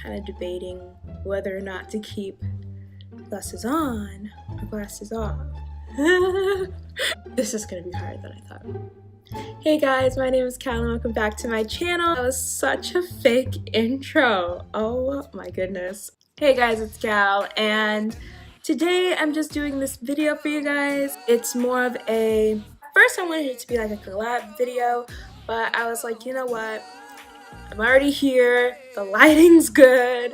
kind of debating whether or not to keep glasses on or glasses off. This is gonna be harder than I thought. Hey guys, my name is Calle and welcome back to my channel. That was such a fake intro. Oh my goodness. Hey guys, it's Calle and today I'm just doing this video for you guys. It's more of a, first I wanted it to be like a collab video, but I was like, you know what? I'm already here, the lighting's good.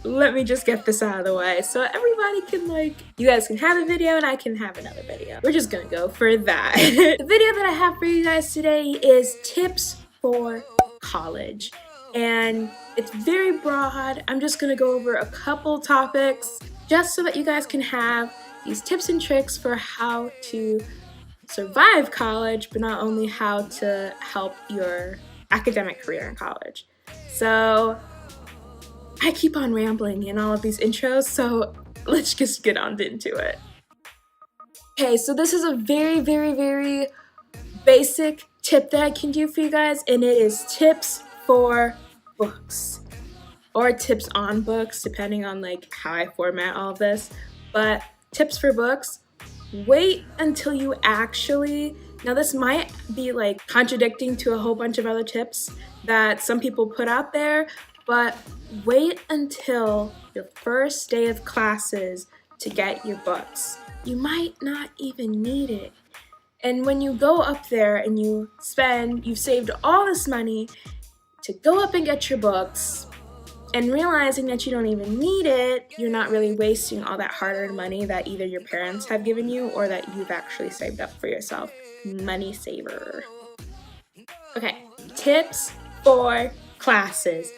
Let me just get this out of the way so everybody can you guys can have a video and I can have another video. We're just gonna go for that. The video that I have for you guys today is tips for college. And it's very broad. I'm just gonna go over a couple topics just so that you guys can have these tips and tricks for how to survive college, but not only how to help your academic career in college. So I keep on rambling in all of these intros, so let's just get on into it. Okay, so this is a very, very, very basic tip that I can do for you guys, and it is tips for books. Or tips on books, depending on how I format all of this. But tips for books, wait until you actually, now this might be contradicting to a whole bunch of other tips that some people put out there, but wait until your first day of classes to get your books. You might not even need it. And when you go up there and you've saved all this money to go up and get your books, and realizing that you don't even need it, you're not really wasting all that hard-earned money that either your parents have given you or that you've actually saved up for yourself. Money saver. Okay, tips for classes.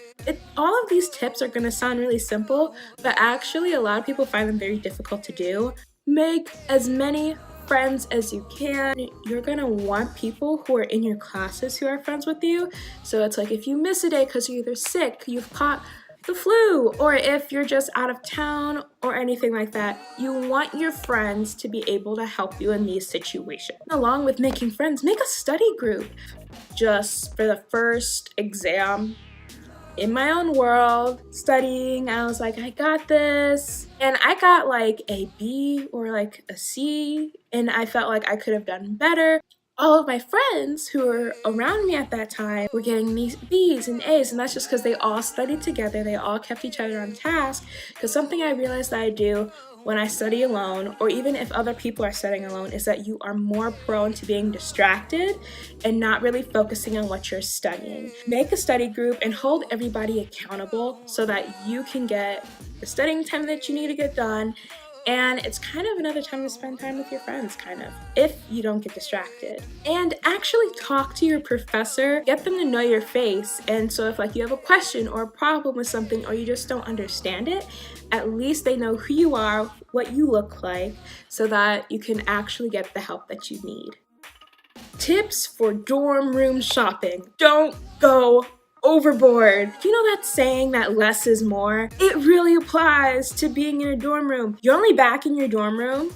All of these tips are going to sound really simple, but actually a lot of people find them very difficult to do. Make as many friends as you can. You're going to want people who are in your classes who are friends with you. So it's if you miss a day because you're either sick, you've caught the flu, or if you're just out of town or anything like that, you want your friends to be able to help you in these situations. Along with making friends, make a study group. Just for the first exam, in my own world, studying, I was like, I got this. And I got a B or a C, and I felt like I could have done better. All of my friends who were around me at that time were getting these B's and A's, and that's just because they all studied together. They all kept each other on task. Because something I realized that I do when I study alone, or even if other people are studying alone, is that you are more prone to being distracted and not really focusing on what you're studying. Make a study group and hold everybody accountable so that you can get the studying time that you need to get done. And it's kind of another time to spend time with your friends, if you don't get distracted. And actually talk to your professor, get them to know your face. And so if you have a question or a problem with something or you just don't understand it, at least they know who you are, what you look like, so that you can actually get the help that you need. Tips for dorm room shopping. Don't go overboard. You know that saying that less is more? It really applies to being in a dorm room. You're only back in your dorm room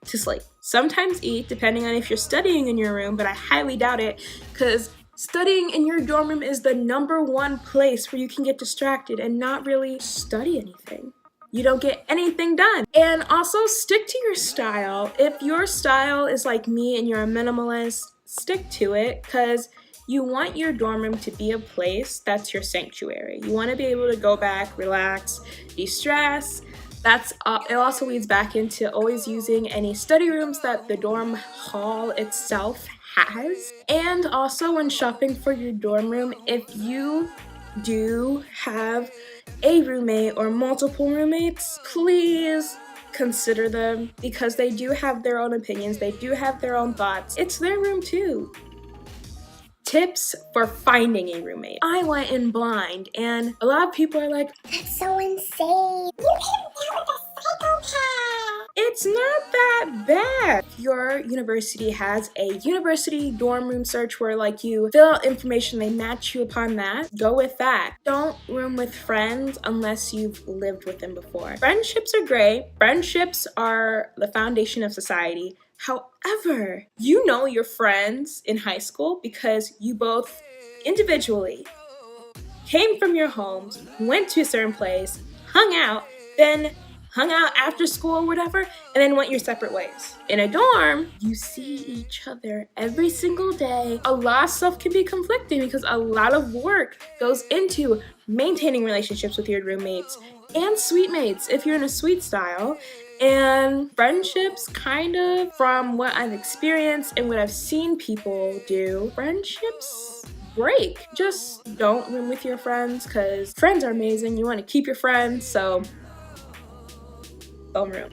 to sleep. Sometimes eat, depending on if you're studying in your room, but I highly doubt it, because studying in your dorm room is the #1 place where you can get distracted and not really study anything. You don't get anything done. And also stick to your style. If your style is like me and you're a minimalist, stick to it, because you want your dorm room to be a place that's your sanctuary. You want to be able to go back, relax, de-stress. It also leads back into always using any study rooms that the dorm hall itself has. And also when shopping for your dorm room, if you do have a roommate or multiple roommates, please consider them, because they do have their own opinions, they do have their own thoughts. It's their room too. Tips for finding a roommate. I went in blind, and a lot of people are like, that's so insane. You can deal with a psychopath. It's not that bad. If your university has a university dorm room search where you fill out information, they match you upon that, go with that. Don't room with friends unless you've lived with them before. Friendships are great. Friendships are the foundation of society. However, you know your friends in high school because you both individually came from your homes, went to a certain place, hung out, then hung out after school or whatever, and then went your separate ways. In a dorm, you see each other every single day. A lot of stuff can be conflicting because a lot of work goes into maintaining relationships with your roommates and suite mates if you're in a suite style. And friendships, kind of, from what I've experienced and what I've seen people do, friendships break. Just don't room with your friends because friends are amazing. You want to keep your friends, so don't room.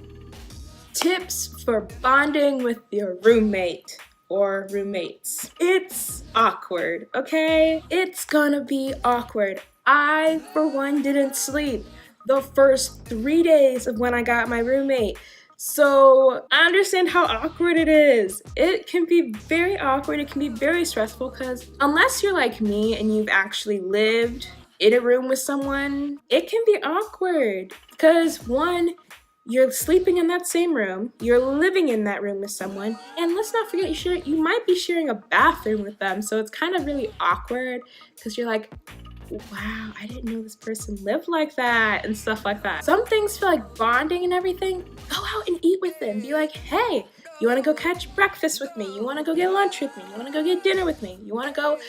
Tips for bonding with your roommate or roommates. It's awkward, okay? It's gonna be awkward. I, for one, didn't sleep the first 3 days of when I got my roommate. So I understand how awkward it is. It can be very awkward. It can be very stressful because unless you're like me and you've actually lived in a room with someone, it can be awkward because one, you're sleeping in that same room, you're living in that room with someone, and let's not forget you might be sharing a bathroom with them. So it's kind of really awkward because you're like, wow, I didn't know this person lived like that and stuff like that. Some things feel like bonding and everything. Go out and eat with them. Be like, hey, you want to go catch breakfast with me? You want to go get lunch with me? You want to go get dinner with me? You want to go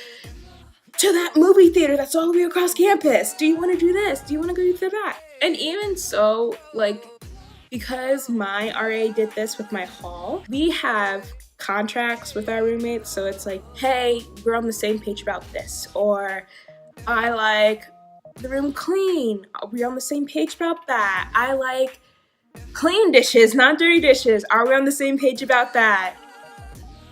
to that movie theater that's all the way across campus? Do you want to do this? Do you want to go do that? And even so, like, because my RA did this with my hall, we have contracts with our roommates. So it's like, hey, we're on the same page about this. Or I like the room clean. Are we on the same page about that? I like clean dishes, not dirty dishes. Are we on the same page about that?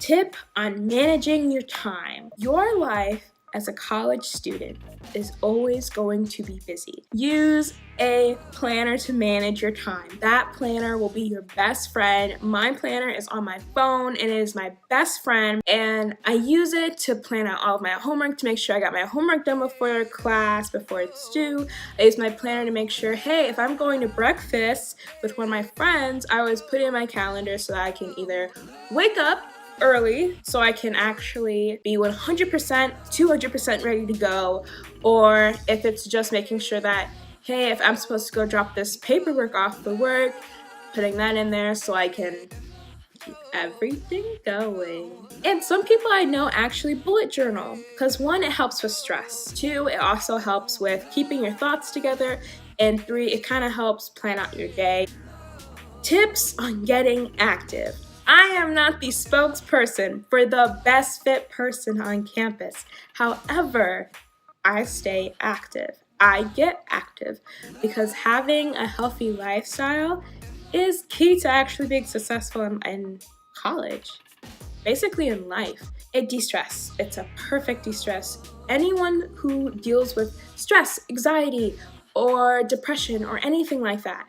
Tip on managing your time. Your life as a college student is always going to be busy. Use a planner to manage your time. That planner will be your best friend. My planner is on my phone and it is my best friend, and I use it to plan out all of my homework to make sure I got my homework done before class, before it's due. I use my planner to make sure, hey, if I'm going to breakfast with one of my friends, I always put it in my calendar so that I can either wake up early so I can actually be 100%, 200% ready to go, or if it's just making sure that, hey, if I'm supposed to go drop this paperwork off for work, putting that in there so I can keep everything going. And some people I know actually bullet journal because one, it helps with stress. Two, it also helps with keeping your thoughts together. And three, it kind of helps plan out your day. Tips on getting active. I am not the spokesperson for the best fit person on campus. However, I stay active. I get active because having a healthy lifestyle is key to actually being successful in college, basically in life. It de-stress. It's a perfect de-stress. Anyone who deals with stress, anxiety, or depression or anything like that,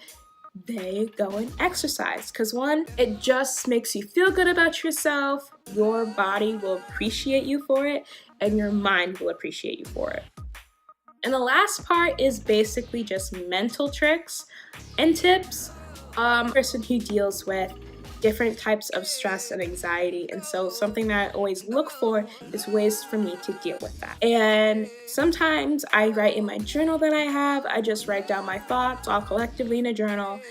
they go and exercise because one, it just makes you feel good about yourself, your body will appreciate you for it, and your mind will appreciate you for it. And the last part is basically just mental tricks and tips. Person who deals with different types of stress and anxiety, and so something that I always look for is ways for me to deal with that. And sometimes I write in my journal that I have. I just write down my thoughts all collectively in a journal.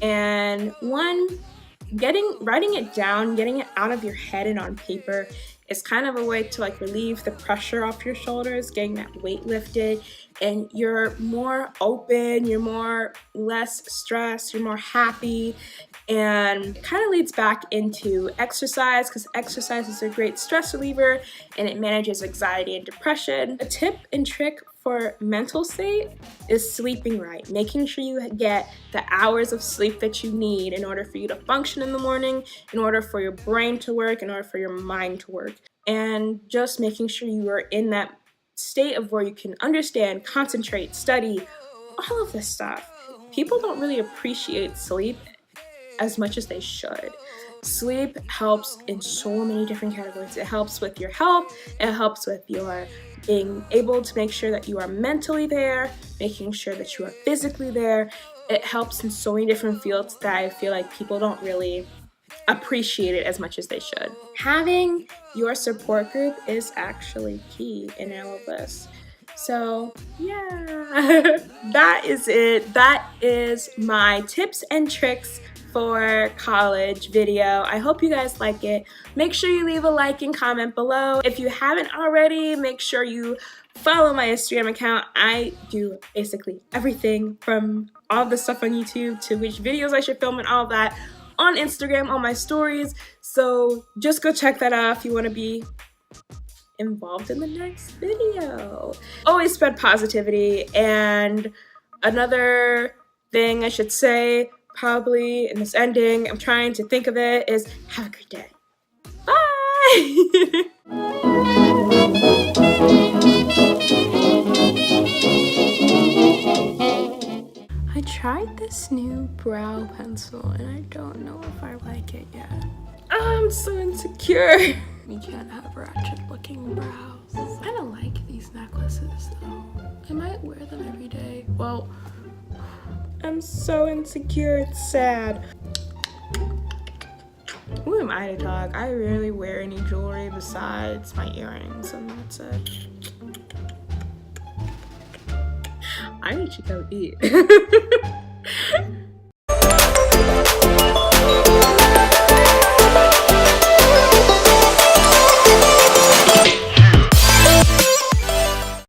And one, writing it down, getting it out of your head and on paper is kind of a way to like relieve the pressure off your shoulders, getting that weight lifted, and you're more open, you're less stressed, you're more happy. And it kind of leads back into exercise because exercise is a great stress reliever and it manages anxiety and depression. A tip and trick for mental state is sleeping right, making sure you get the hours of sleep that you need in order for you to function in the morning, in order for your brain to work, in order for your mind to work, and just making sure you are in that state of where you can understand, concentrate, study, all of this stuff. People don't really appreciate sleep as much as they should. Sleep helps in so many different categories. It helps with your health, it helps with your being able to make sure that you are mentally there, making sure that you are physically there. It helps in so many different fields that I feel like people don't really appreciate it as much as they should. Having your support group is actually key in all of this. So yeah, that is it. That is my tips and tricks for college video. I hope you guys like it. Make sure you leave a like and comment below. If you haven't already, make sure you follow my Instagram account. I do basically everything from all the stuff on YouTube to which videos I should film and all that on Instagram, on my stories. So just go check that out if you want to be involved in the next video. Always spread positivity. And another thing I should say, probably in this ending, I'm trying to think of it, is have a great day. Bye! I tried this new brow pencil and I don't know if I like it yet. I'm so insecure. You can't have ratchet looking brows. I don't like these necklaces though. I might wear them every day. Well, I'm so insecure, it's sad. Who am I to talk? I rarely wear any jewelry besides my earrings and that's it. I need to go eat.